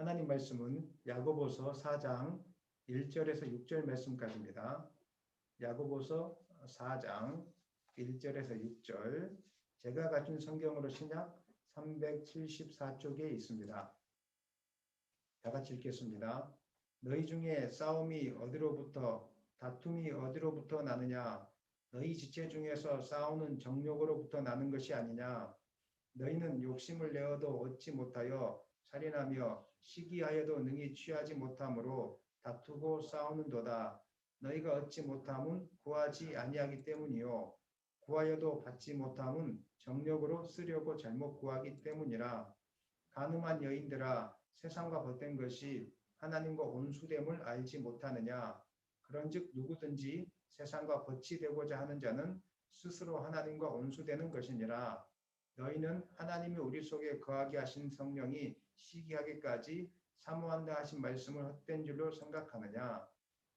하나님 말씀은 야고보서 4장 1절에서 6절 말씀까지입니다. 야고보서 4장 1절에서 6절, 제가 가진 성경으로 신약 374쪽에 있습니다. 다 같이 읽겠습니다. 너희 중에 싸움이 어디로부터, 다툼이 어디로부터 나느냐? 너희 지체 중에서 싸우는 정욕으로부터 나는 것이 아니냐? 너희는 욕심을 내어도 얻지 못하여 살인하며 시기하여도 능히 취하지 못함으로 다투고 싸우는도다. 너희가 얻지 못함은 구하지 아니하기 때문이요 구하여도 받지 못함은 정욕으로 쓰려고 잘못 구하기 때문이라. 간음한 여인들아, 세상과 벗된 것이 하나님과 온수됨을 알지 못하느냐? 그런즉 누구든지 세상과 벗이 되고자 하는 자는 스스로 하나님과 온수되는 것이니라. 너희는 하나님이 우리 속에 거하게 하신 성령이 시기하기까지 사모한다 하신 말씀을 헛된 줄로 생각하느냐?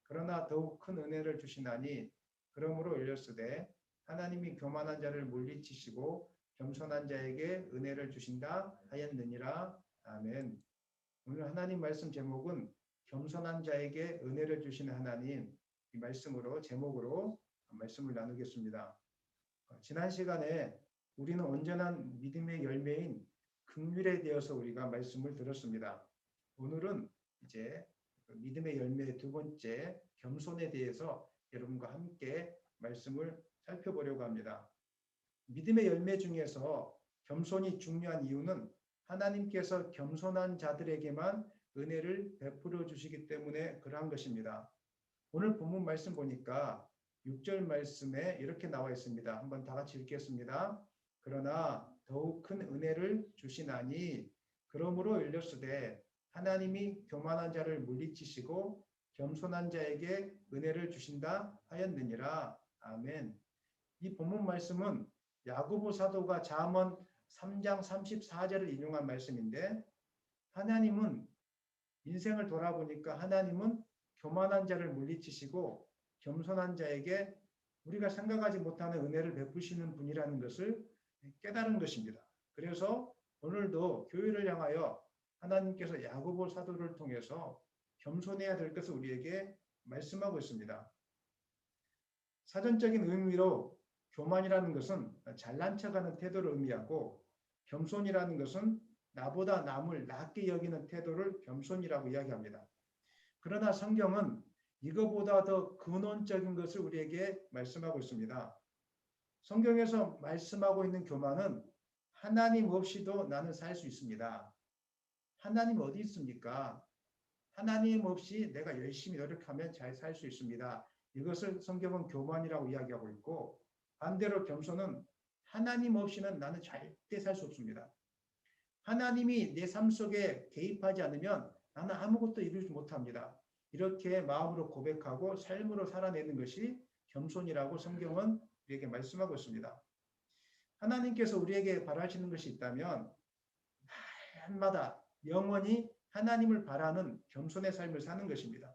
그러나 더욱 큰 은혜를 주시나니 그러므로 일렀으되 하나님이 교만한 자를 물리치시고 겸손한 자에게 은혜를 주신다 하였느니라. 아멘. 오늘 하나님 말씀 제목은 겸손한 자에게 은혜를 주시는 하나님, 이 말씀으로 제목으로 말씀을 나누겠습니다. 지난 시간에 우리는 온전한 믿음의 열매인 긍휼에 대해서 우리가 말씀을 들었습니다. 오늘은 이제 믿음의 열매의 두 번째 겸손에 대해서 여러분과 함께 말씀을 살펴보려고 합니다. 믿음의 열매 중에서 겸손이 중요한 이유는 하나님께서 겸손한 자들에게만 은혜를 베풀어 주시기 때문에 그러한 것입니다. 오늘 본문 말씀 보니까 6절 말씀에 이렇게 나와 있습니다. 한번 다 같이 읽겠습니다. 그러나 더욱 큰 은혜를 주시나니 그러므로 일렀으되 하나님이 교만한 자를 물리치시고 겸손한 자에게 은혜를 주신다 하였느니라. 아멘. 이 본문 말씀은 야고보 사도가 잠언 3장 34절을 인용한 말씀인데, 하나님은 인생을 돌아보니까 하나님은 교만한 자를 물리치시고 겸손한 자에게 우리가 생각하지 못하는 은혜를 베푸시는 분이라는 것을 깨달은 것입니다. 그래서 오늘도 교회를 향하여 하나님께서 야고보 사도를 통해서 겸손해야 될 것을 우리에게 말씀하고 있습니다. 사전적인 의미로 교만이라는 것은 잘난 척하는 태도를 의미하고, 겸손이라는 것은 나보다 남을 낮게 여기는 태도를 겸손이라고 이야기합니다. 그러나 성경은 이거보다 더 근원적인 것을 우리에게 말씀하고 있습니다. 성경에서 말씀하고 있는 교만은 하나님 없이도 나는 살 수 있습니다. 하나님 어디 있습니까? 하나님 없이 내가 열심히 노력하면 잘 살 수 있습니다. 이것을 성경은 교만이라고 이야기하고 있고, 반대로 겸손은 하나님 없이는 나는 절대 살 수 없습니다. 하나님이 내 삶 속에 개입하지 않으면 나는 아무것도 이루지 못합니다. 이렇게 마음으로 고백하고 삶으로 살아내는 것이 겸손이라고 성경은 우리에게 말씀하고 있습니다. 하나님께서 우리에게 바라시는 것이 있다면 날마다 영원히 하나님을 바라는 겸손의 삶을 사는 것입니다.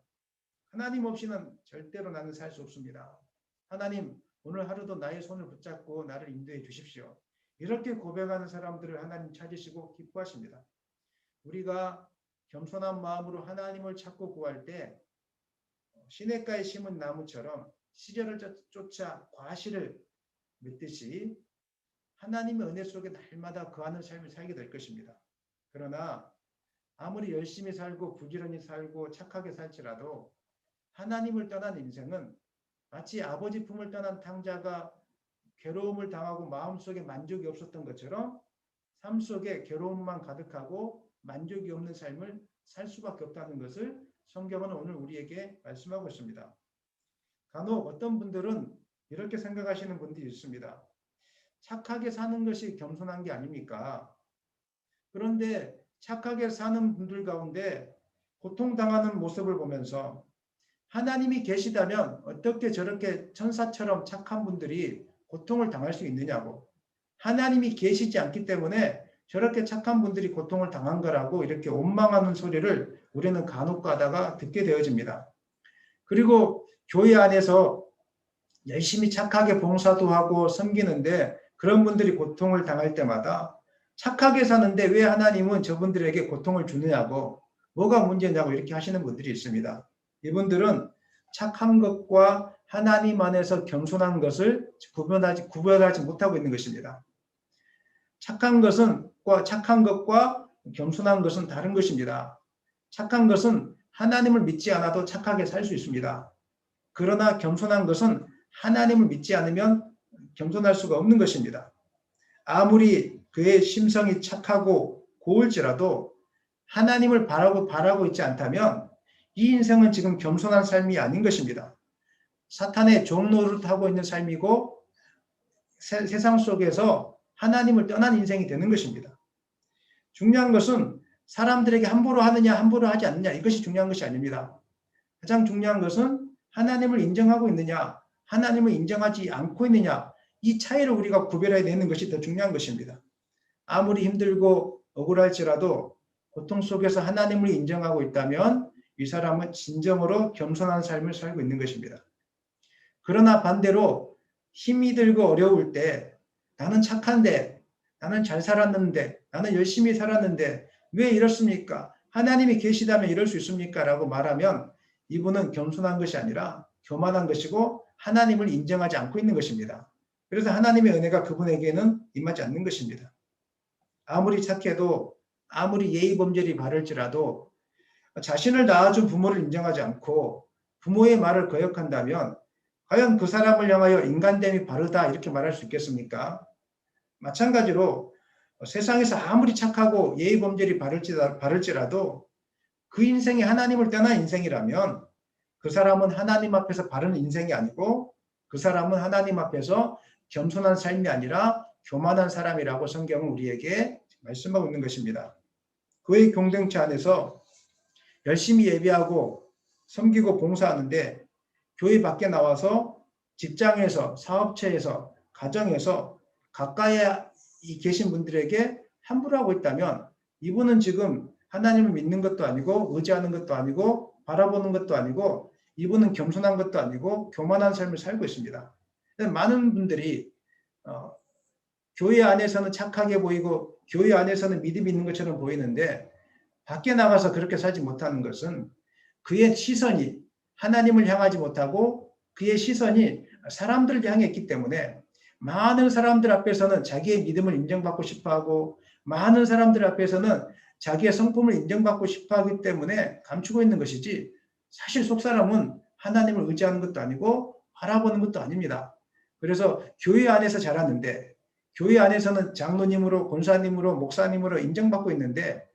하나님 없이는 절대로 나는 살 수 없습니다. 하나님, 오늘 하루도 나의 손을 붙잡고 나를 인도해 주십시오. 이렇게 고백하는 사람들을 하나님 찾으시고 기뻐하십니다. 우리가 겸손한 마음으로 하나님을 찾고 구할 때 시냇가에 심은 나무처럼 시절을 쫓아 과실을 맺듯이 하나님의 은혜 속에 날마다 거하는 삶을 살게 될 것입니다. 그러나 아무리 열심히 살고 부지런히 살고 착하게 살지라도 하나님을 떠난 인생은 마치 아버지 품을 떠난 탕자가 괴로움을 당하고 마음속에 만족이 없었던 것처럼 삶 속에 괴로움만 가득하고 만족이 없는 삶을 살 수밖에 없다는 것을 성경은 오늘 우리에게 말씀하고 있습니다. 간혹 어떤 분들은 이렇게 생각하시는 분들이 있습니다. 착하게 사는 것이 겸손한 게 아닙니까? 그런데 착하게 사는 분들 가운데 고통당하는 모습을 보면서 하나님이 계시다면 어떻게 저렇게 천사처럼 착한 분들이 고통을 당할 수 있느냐고, 하나님이 계시지 않기 때문에 저렇게 착한 분들이 고통을 당한 거라고 이렇게 원망하는 소리를 우리는 간혹 가다가 듣게 되어집니다. 그리고 교회 안에서 열심히 착하게 봉사도 하고 섬기는데 그런 분들이 고통을 당할 때마다 착하게 사는데 왜 하나님은 저분들에게 고통을 주느냐고, 뭐가 문제냐고 이렇게 하시는 분들이 있습니다. 이분들은 착한 것과 하나님 안에서 겸손한 것을 구별하지 못하고 있는 것입니다. 착한 것과 겸손한 것은 다른 것입니다. 착한 것은 하나님을 믿지 않아도 착하게 살 수 있습니다. 그러나 겸손한 것은 하나님을 믿지 않으면 겸손할 수가 없는 것입니다. 아무리 그의 심성이 착하고 고울지라도 하나님을 바라고 있지 않다면 이 인생은 지금 겸손한 삶이 아닌 것입니다. 사탄의 종 노릇하고 있는 삶이고 세상 속에서 하나님을 떠난 인생이 되는 것입니다. 중요한 것은 사람들에게 함부로 하느냐 함부로 하지 않느냐 이것이 중요한 것이 아닙니다. 가장 중요한 것은 하나님을 인정하고 있느냐 하나님을 인정하지 않고 있느냐 이 차이를 우리가 구별해야 되는 것이 더 중요한 것입니다. 아무리 힘들고 억울할지라도 고통 속에서 하나님을 인정하고 있다면 이 사람은 진정으로 겸손한 삶을 살고 있는 것입니다. 그러나 반대로 힘이 들고 어려울 때 나는 착한데 나는 잘 살았는데 나는 열심히 살았는데 왜 이렇습니까? 하나님이 계시다면 이럴 수 있습니까? 라고 말하면 이분은 겸손한 것이 아니라 교만한 것이고 하나님을 인정하지 않고 있는 것입니다. 그래서 하나님의 은혜가 그분에게는 임하지 않는 것입니다. 아무리 착해도 아무리 예의 범절이 바를지라도 자신을 낳아준 부모를 인정하지 않고 부모의 말을 거역한다면 과연 그 사람을 향하여 인간됨이 바르다 이렇게 말할 수 있겠습니까? 마찬가지로 세상에서 아무리 착하고 예의 범절이 바를지라도 그 인생이 하나님을 떠난 인생이라면 그 사람은 하나님 앞에서 바른 인생이 아니고 그 사람은 하나님 앞에서 겸손한 삶이 아니라 교만한 사람이라고 성경은 우리에게 말씀하고 있는 것입니다. 그의 공동체 안에서 열심히 예배하고 섬기고 봉사하는데 교회 밖에 나와서 직장에서 사업체에서 가정에서 가까이에 계신 분들에게 함부로 하고 있다면 이분은 지금 하나님을 믿는 것도 아니고 의지하는 것도 아니고 바라보는 것도 아니고 이분은 겸손한 것도 아니고 교만한 삶을 살고 있습니다. 많은 분들이 교회 안에서는 착하게 보이고 교회 안에서는 믿음이 있는 것처럼 보이는데 밖에 나가서 그렇게 살지 못하는 것은 그의 시선이 하나님을 향하지 못하고 그의 시선이 사람들을 향해 있기 때문에 많은 사람들 앞에서는 자기의 믿음을 인정받고 싶어하고 많은 사람들 앞에서는 자기의 성품을 인정받고 싶어하기 때문에 감추고 있는 것이지 사실 속사람은 하나님을 의지하는 것도 아니고 바라보는 것도 아닙니다. 그래서 교회 안에서 자랐는데 교회 안에서는 장로님으로 권사님으로 목사님으로 인정받고 있는데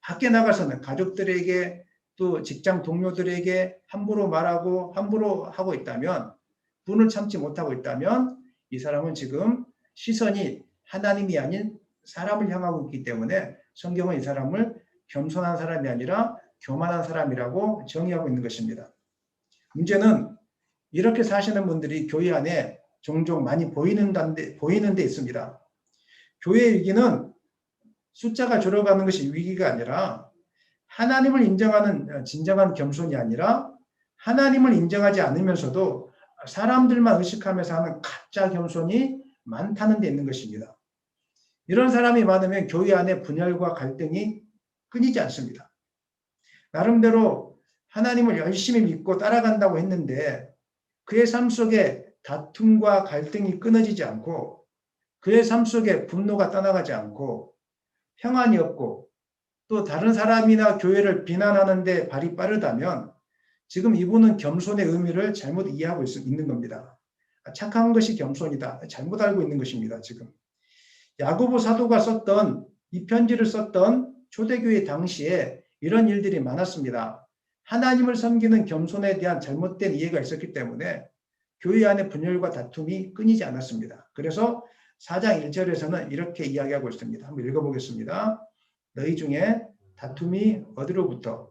밖에 나가서는 가족들에게 또 직장 동료들에게 함부로 말하고 함부로 하고 있다면 분을 참지 못하고 있다면 이 사람은 지금 시선이 하나님이 아닌 사람을 향하고 있기 때문에 성경은 이 사람을 겸손한 사람이 아니라 교만한 사람이라고 정의하고 있는 것입니다. 문제는 이렇게 사시는 분들이 교회 안에 종종 많이 보이는 데 있습니다. 교회의 위기는 숫자가 줄어가는 것이 위기가 아니라 하나님을 인정하는 진정한 겸손이 아니라 하나님을 인정하지 않으면서도 사람들만 의식하면서 하는 가짜 겸손이 많다는 데 있는 것입니다. 이런 사람이 많으면 교회 안에 분열과 갈등이 끊이지 않습니다. 나름대로 하나님을 열심히 믿고 따라간다고 했는데 그의 삶 속에 다툼과 갈등이 끊어지지 않고 그의 삶 속에 분노가 떠나가지 않고 평안이 없고 또 다른 사람이나 교회를 비난하는 데 발이 빠르다면 지금 이분은 겸손의 의미를 잘못 이해하고 있는 겁니다. 착한 것이 겸손이다. 잘못 알고 있는 것입니다. 지금. 야고보 사도가 썼던 이 편지를 썼던 초대교회 당시에 이런 일들이 많았습니다. 하나님을 섬기는 겸손에 대한 잘못된 이해가 있었기 때문에 교회 안의 분열과 다툼이 끊이지 않았습니다. 그래서 4장 1절에서는 이렇게 이야기하고 있습니다. 한번 읽어보겠습니다. 너희 중에 다툼이 어디로부터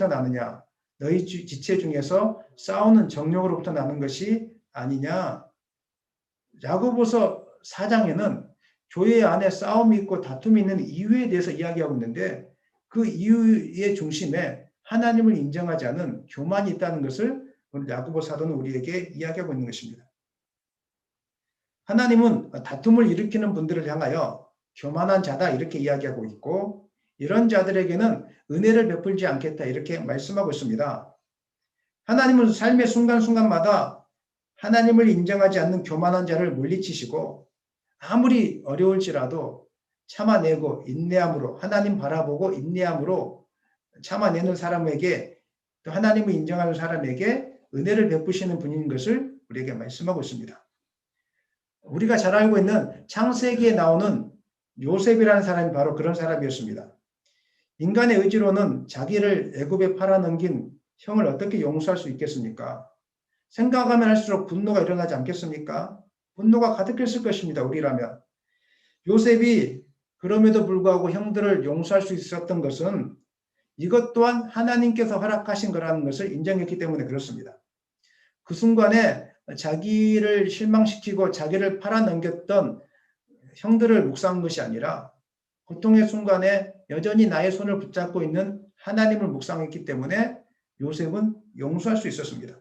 나느냐? 너희 지체 중에서 싸우는 정욕으로부터 나는 것이 아니냐? 야고보서 4장에는 교회 안에 싸움이 있고 다툼이 있는 이유에 대해서 이야기하고 있는데 그 이유의 중심에 하나님을 인정하지 않은 교만이 있다는 것을 오늘 야고보 사도는 우리에게 이야기하고 있는 것입니다. 하나님은 다툼을 일으키는 분들을 향하여 교만한 자다 이렇게 이야기하고 있고 이런 자들에게는 은혜를 베풀지 않겠다 이렇게 말씀하고 있습니다. 하나님은 삶의 순간순간마다 하나님을 인정하지 않는 교만한 자를 물리치시고 아무리 어려울지라도 참아내고 인내함으로 하나님 바라보고 인내함으로 참아내는 사람에게 또 하나님을 인정하는 사람에게 은혜를 베푸시는 분인 것을 우리에게 말씀하고 있습니다. 우리가 잘 알고 있는 창세기에 나오는 요셉이라는 사람이 바로 그런 사람이었습니다. 인간의 의지로는 자기를 애굽에 팔아넘긴 형을 어떻게 용서할 수 있겠습니까? 생각하면 할수록 분노가 일어나지 않겠습니까? 분노가 가득했을 것입니다. 우리라면. 요셉이 그럼에도 불구하고 형들을 용서할 수 있었던 것은 이것 또한 하나님께서 허락하신 거라는 것을 인정했기 때문에 그렇습니다. 그 순간에 자기를 실망시키고 자기를 팔아넘겼던 형들을 묵상한 것이 아니라 고통의 순간에 여전히 나의 손을 붙잡고 있는 하나님을 묵상했기 때문에 요셉은 용서할 수 있었습니다.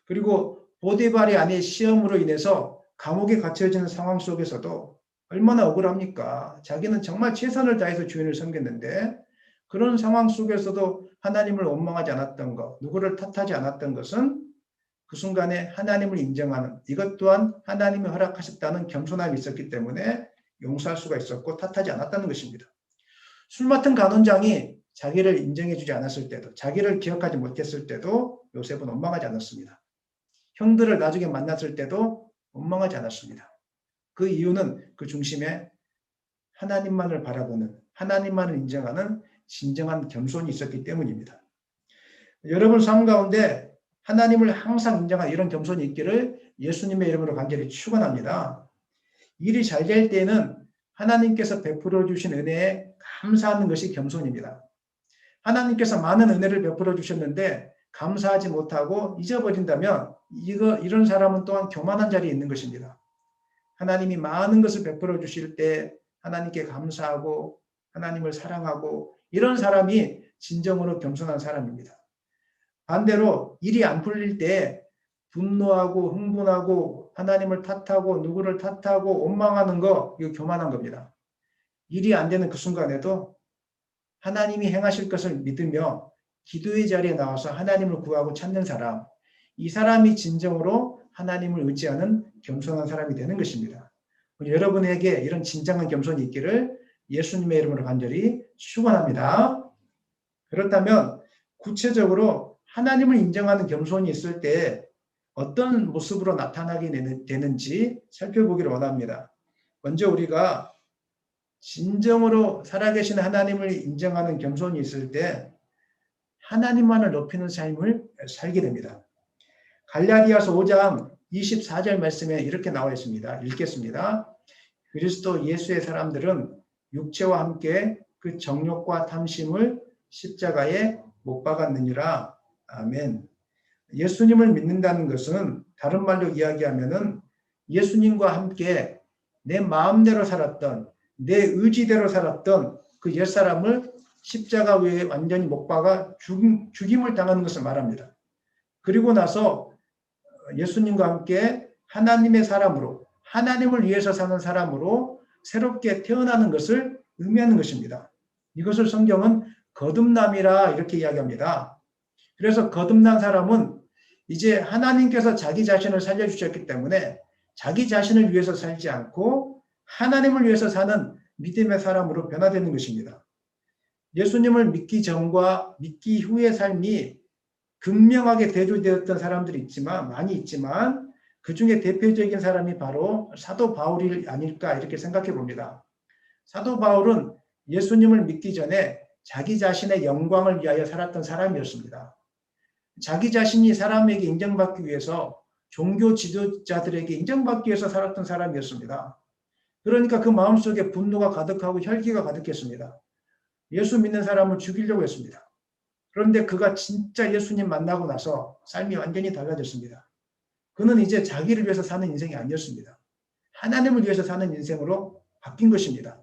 그리고 보디발의 아내의 시험으로 인해서 감옥에 갇혀지는 상황 속에서도 얼마나 억울합니까? 자기는 정말 최선을 다해서 주인을 섬겼는데 그런 상황 속에서도 하나님을 원망하지 않았던 것, 누구를 탓하지 않았던 것은 그 순간에 하나님을 인정하는 이것 또한 하나님이 허락하셨다는 겸손함이 있었기 때문에 용서할 수가 있었고 탓하지 않았다는 것입니다. 술 맡은 간원장이 자기를 인정해주지 않았을 때도 자기를 기억하지 못했을 때도 요셉은 원망하지 않았습니다. 형들을 나중에 만났을 때도 원망하지 않았습니다. 그 이유는 그 중심에 하나님만을 바라보는 하나님만을 인정하는 진정한 겸손이 있었기 때문입니다. 여러분 삶 가운데 하나님을 항상 인정하는 이런 겸손이 있기를 예수님의 이름으로 간절히 축원합니다. 일이 잘 될 때에는 하나님께서 베풀어 주신 은혜에 감사하는 것이 겸손입니다. 하나님께서 많은 은혜를 베풀어 주셨는데 감사하지 못하고 잊어버린다면 이런 사람은 또한 교만한 자리에 있는 것입니다. 하나님이 많은 것을 베풀어 주실 때 하나님께 감사하고 하나님을 사랑하고 이런 사람이 진정으로 겸손한 사람입니다. 반대로 일이 안 풀릴 때 분노하고 흥분하고 하나님을 탓하고 누구를 탓하고 원망하는 거 이거 교만한 겁니다. 일이 안 되는 그 순간에도 하나님이 행하실 것을 믿으며 기도의 자리에 나와서 하나님을 구하고 찾는 사람, 이 사람이 진정으로 하나님을 의지하는 겸손한 사람이 되는 것입니다. 여러분에게 이런 진정한 겸손이 있기를 예수님의 이름으로 간절히 축원합니다. 그렇다면 구체적으로 하나님을 인정하는 겸손이 있을 때 어떤 모습으로 나타나게 되는지 살펴보기를 원합니다. 먼저 우리가 진정으로 살아계신 하나님을 인정하는 겸손이 있을 때 하나님만을 높이는 삶을 살게 됩니다. 갈라디아서 5장 24절 말씀에 이렇게 나와 있습니다. 읽겠습니다. 그리스도 예수의 사람들은 육체와 함께 그 정욕과 탐심을 십자가에 못 박았느니라. 아멘. 예수님을 믿는다는 것은 다른 말로 이야기하면은 예수님과 함께 내 마음대로 살았던 내 의지대로 살았던 그 옛사람을 십자가 위에 완전히 못 박아 죽임을 당하는 것을 말합니다. 그리고 나서 예수님과 함께 하나님의 사람으로 하나님을 위해서 사는 사람으로 새롭게 태어나는 것을 의미하는 것입니다. 이것을 성경은 거듭남이라 이렇게 이야기합니다. 그래서 거듭난 사람은 이제 하나님께서 자기 자신을 살려주셨기 때문에 자기 자신을 위해서 살지 않고 하나님을 위해서 사는 믿음의 사람으로 변화되는 것입니다. 예수님을 믿기 전과 믿기 후의 삶이 극명하게 대조되었던 사람들이 많이 있지만 그 중에 대표적인 사람이 바로 사도 바울이 아닐까 이렇게 생각해 봅니다. 사도 바울은 예수님을 믿기 전에 자기 자신의 영광을 위하여 살았던 사람이었습니다. 자기 자신이 사람에게 인정받기 위해서 종교 지도자들에게 인정받기 위해서 살았던 사람이었습니다. 그러니까 그 마음속에 분노가 가득하고 혈기가 가득했습니다. 예수 믿는 사람을 죽이려고 했습니다. 그런데 그가 진짜 예수님 만나고 나서 삶이 완전히 달라졌습니다. 그는 이제 자기를 위해서 사는 인생이 아니었습니다. 하나님을 위해서 사는 인생으로 바뀐 것입니다.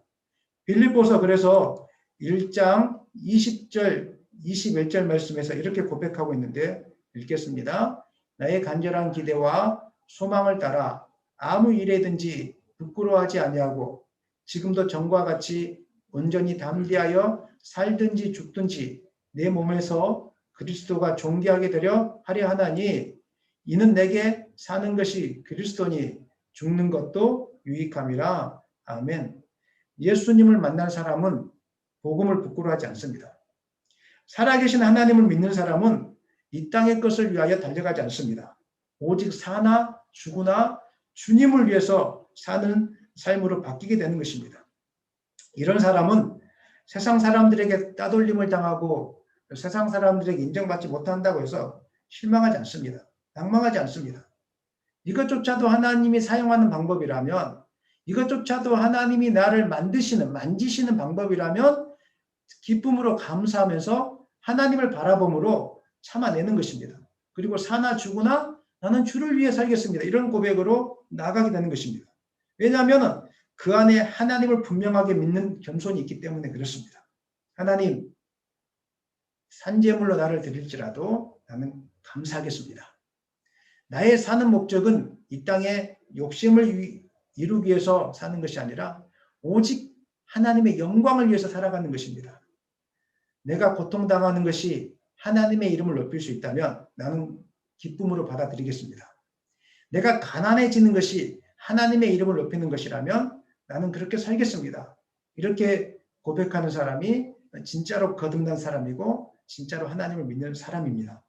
빌립보서 그래서 1장 20절 21절 말씀에서 이렇게 고백하고 있는데 읽겠습니다. 나의 간절한 기대와 소망을 따라 아무 일에든지 부끄러워하지 아니하고 지금도 전과 같이 온전히 담대하여 살든지 죽든지 내 몸에서 그리스도가 존귀하게 되려 하려 하나니 이는 내게 사는 것이 그리스도니 죽는 것도 유익함이라. 아멘. 예수님을 만난 사람은 복음을 부끄러워하지 않습니다. 살아계신 하나님을 믿는 사람은 이 땅의 것을 위하여 달려가지 않습니다. 오직 사나 죽으나 주님을 위해서 사는 삶으로 바뀌게 되는 것입니다. 이런 사람은 세상 사람들에게 따돌림을 당하고 세상 사람들에게 인정받지 못한다고 해서 실망하지 않습니다. 낭망하지 않습니다. 이것조차도 하나님이 사용하는 방법이라면, 이것조차도 하나님이 나를 만지시는 방법이라면 기쁨으로 감사하면서 하나님을 바라봄으로 참아내는 것입니다. 그리고 사나 죽으나 나는 주를 위해 살겠습니다. 이런 고백으로 나아가게 되는 것입니다. 왜냐하면 그 안에 하나님을 분명하게 믿는 겸손이 있기 때문에 그렇습니다. 하나님, 산재물로 나를 드릴지라도 나는 감사하겠습니다. 나의 사는 목적은 이 땅에 욕심을 이루기 위해서 사는 것이 아니라 오직 하나님의 영광을 위해서 살아가는 것입니다. 내가 고통당하는 것이 하나님의 이름을 높일 수 있다면 나는 기쁨으로 받아들이겠습니다. 내가 가난해지는 것이 하나님의 이름을 높이는 것이라면 나는 그렇게 살겠습니다. 이렇게 고백하는 사람이 진짜로 거듭난 사람이고 진짜로 하나님을 믿는 사람입니다.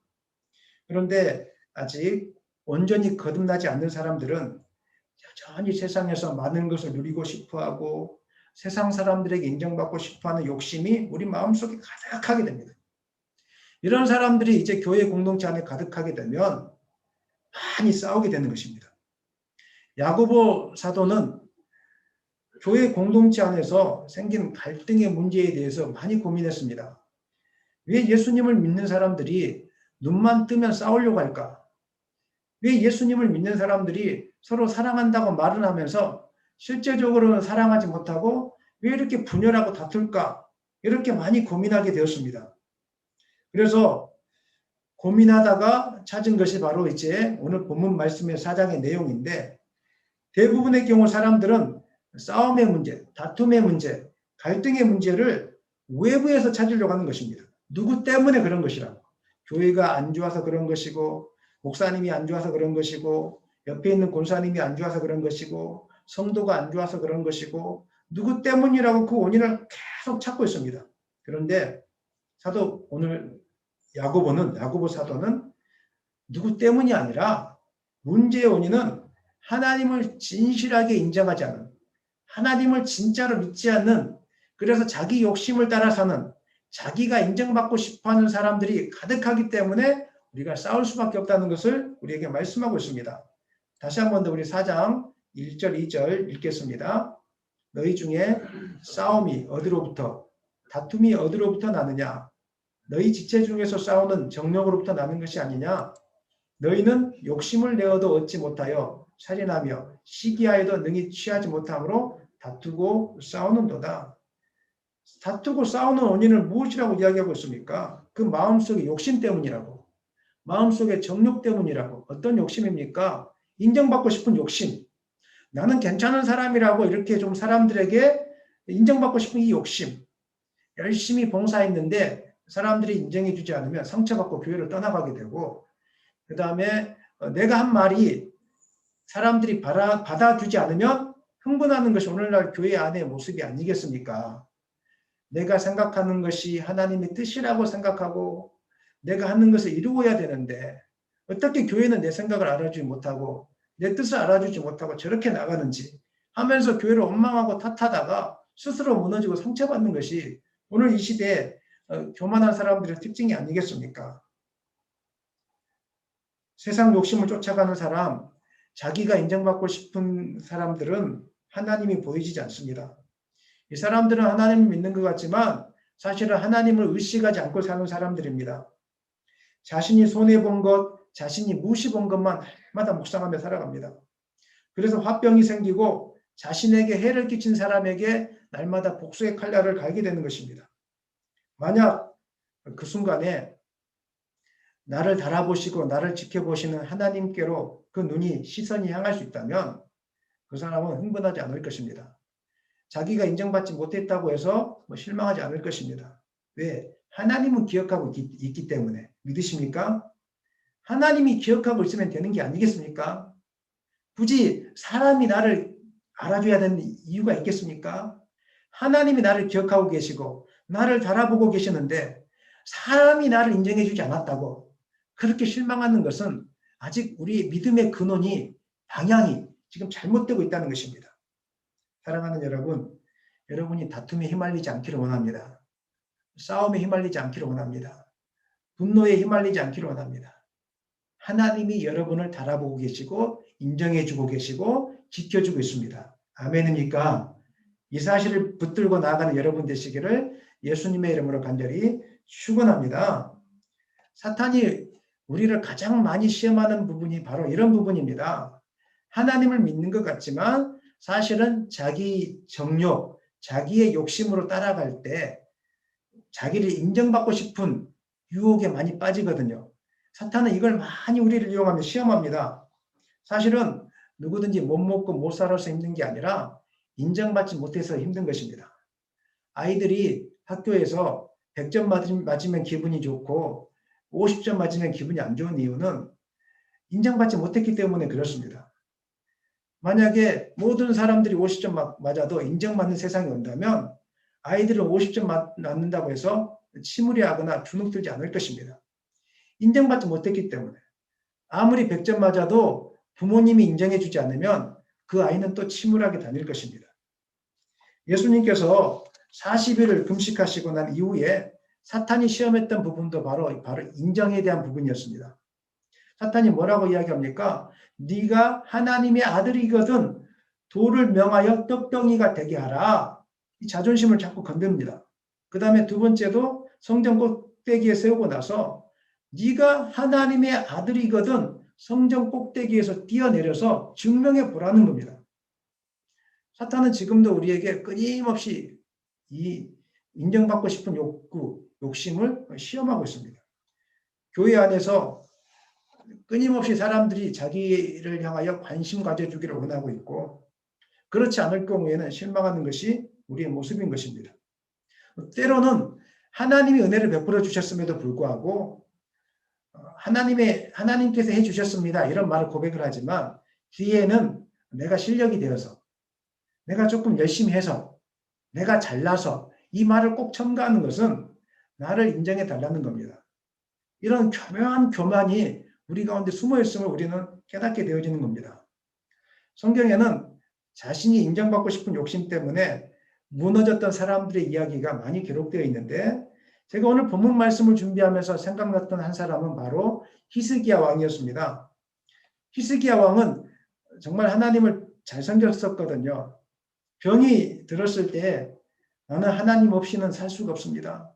그런데 아직 온전히 거듭나지 않는 사람들은 여전히 세상에서 많은 것을 누리고 싶어하고 세상 사람들에게 인정받고 싶어하는 욕심이 우리 마음속에 가득하게 됩니다. 이런 사람들이 이제 교회 공동체 안에 가득하게 되면 많이 싸우게 되는 것입니다. 야고보 사도는 교회 공동체 안에서 생긴 갈등의 문제에 대해서 많이 고민했습니다. 왜 예수님을 믿는 사람들이 눈만 뜨면 싸우려고 할까? 왜 예수님을 믿는 사람들이 서로 사랑한다고 말은 하면서 실제적으로는 사랑하지 못하고 왜 이렇게 분열하고 다툴까? 이렇게 많이 고민하게 되었습니다. 그래서 고민하다가 찾은 것이 바로 이제 오늘 본문 말씀의 4장의 내용인데, 대부분의 경우 사람들은 싸움의 문제, 다툼의 문제, 갈등의 문제를 외부에서 찾으려고 하는 것입니다. 누구 때문에 그런 것이라고. 교회가 안 좋아서 그런 것이고, 목사님이 안 좋아서 그런 것이고, 옆에 있는 권사님이 안 좋아서 그런 것이고, 성도가 안 좋아서 그런 것이고, 누구 때문이라고 그 원인을 계속 찾고 있습니다. 그런데 오늘 야고보 사도는 누구 때문이 아니라 문제의 원인은 하나님을 진실하게 인정하지 않은, 하나님을 진짜로 믿지 않는, 그래서 자기 욕심을 따라 사는, 자기가 인정받고 싶어하는 사람들이 가득하기 때문에 우리가 싸울 수밖에 없다는 것을 우리에게 말씀하고 있습니다. 다시 한 번 더 우리 4장 1절 2절 읽겠습니다. 너희 중에 싸움이 어디로부터, 다툼이 어디로부터 나느냐? 너희 지체 중에서 싸우는 정욕으로부터 나는 것이 아니냐? 너희는 욕심을 내어도 얻지 못하여 살인하며 시기하여도 능히 취하지 못함으로 다투고 싸우는도다. 다투고 싸우는 원인을 무엇이라고 이야기하고 있습니까? 그 마음속의 욕심 때문이라고. 마음속의 정욕 때문이라고. 어떤 욕심입니까? 인정받고 싶은 욕심. 나는 괜찮은 사람이라고 이렇게 좀 사람들에게 인정받고 싶은 이 욕심. 열심히 봉사했는데 사람들이 인정해주지 않으면 상처받고 교회를 떠나가게 되고, 그 다음에 내가 한 말이 사람들이 받아주지 않으면 흥분하는 것이 오늘날 교회 안의 모습이 아니겠습니까? 내가 생각하는 것이 하나님의 뜻이라고 생각하고 내가 하는 것을 이루어야 되는데 어떻게 교회는 내 생각을 알아주지 못하고 내 뜻을 알아주지 못하고 저렇게 나가는지 하면서 교회를 원망하고 탓하다가 스스로 무너지고 상처받는 것이 오늘 이 시대에 교만한 사람들의 특징이 아니겠습니까? 세상 욕심을 쫓아가는 사람, 자기가 인정받고 싶은 사람들은 하나님이 보이지 않습니다. 이 사람들은 하나님을 믿는 것 같지만 사실은 하나님을 의식하지 않고 사는 사람들입니다. 자신이 손해본 것, 자신이 무시본 것만 날마다 묵상하며 살아갑니다. 그래서 화병이 생기고 자신에게 해를 끼친 사람에게 날마다 복수의 칼날을 갈게 되는 것입니다. 만약 그 순간에 나를 달아보시고 나를 지켜보시는 하나님께로 그 시선이 향할 수 있다면 그 사람은 흥분하지 않을 것입니다. 자기가 인정받지 못했다고 해서 실망하지 않을 것입니다. 왜? 하나님은 기억하고 있기 때문에. 믿으십니까? 하나님이 기억하고 있으면 되는 게 아니겠습니까? 굳이 사람이 나를 알아줘야 되는 이유가 있겠습니까? 하나님이 나를 기억하고 계시고 나를 바라보고 계시는데 사람이 나를 인정해주지 않았다고 그렇게 실망하는 것은 아직 우리 믿음의 근원이 방향이 지금 잘못되고 있다는 것입니다. 사랑하는 여러분, 여러분이 다툼에 휘말리지 않기를 원합니다. 싸움에 휘말리지 않기를 원합니다. 분노에 휘말리지 않기를 원합니다. 하나님이 여러분을 바라보고 계시고 인정해주고 계시고 지켜주고 있습니다. 아멘입니까? 이 사실을 붙들고 나아가는 여러분 되시기를 예수님의 이름으로 간절히 축원합니다. 사탄이 우리를 가장 많이 시험하는 부분이 바로 이런 부분입니다. 하나님을 믿는 것 같지만 사실은 자기 정욕, 자기의 욕심으로 따라갈 때 자기를 인정받고 싶은 유혹에 많이 빠지거든요. 사탄은 이걸 많이 우리를 이용하며 시험합니다. 사실은 누구든지 못 먹고 못 살아서 힘든 게 아니라 인정받지 못해서 힘든 것입니다. 아이들이 학교에서 100점 맞으면 기분이 좋고 50점 맞으면 기분이 안 좋은 이유는 인정받지 못했기 때문에 그렇습니다. 만약에 모든 사람들이 50점 맞아도 인정받는 세상이 온다면 아이들은 50점 맞는다고 해서 침울해하거나 주눅들지 않을 것입니다. 인정받지 못했기 때문에 아무리 100점 맞아도 부모님이 인정해주지 않으면 그 아이는 또 침울하게 다닐 것입니다. 예수님께서 40일을 금식하시고 난 이후에 사탄이 시험했던 부분도 바로 인정에 대한 부분이었습니다. 사탄이 뭐라고 이야기합니까? 네가 하나님의 아들이거든 돌을 명하여 떡덩이가 되게 하라. 이 자존심을 자꾸 건듭니다. 그 다음에 두 번째도 성전 꼭대기에 세우고 나서 네가 하나님의 아들이거든 성전 꼭대기에서 뛰어내려서 증명해 보라는 겁니다. 사탄은 지금도 우리에게 끊임없이 이 인정받고 싶은 욕심을 시험하고 있습니다. 교회 안에서 끊임없이 사람들이 자기를 향하여 관심 가져주기를 원하고 있고 그렇지 않을 경우에는 실망하는 것이 우리의 모습인 것입니다. 때로는 하나님이 은혜를 베풀어 주셨음에도 불구하고 하나님께서 해주셨습니다. 이런 말을 고백을 하지만 뒤에는 내가 실력이 되어서 내가 조금 열심히 해서 내가 잘나서 이 말을 꼭 첨가하는 것은 나를 인정해 달라는 겁니다. 이런 교묘한 교만이 우리 가운데 숨어 있음을 우리는 깨닫게 되어지는 겁니다. 성경에는 자신이 인정받고 싶은 욕심 때문에 무너졌던 사람들의 이야기가 많이 기록되어 있는데 제가 오늘 본문 말씀을 준비하면서 생각났던 한 사람은 바로 히스기야 왕이었습니다. 히스기야 왕은 정말 하나님을 잘 섬겼었거든요. 병이 들었을 때 나는 하나님 없이는 살 수가 없습니다.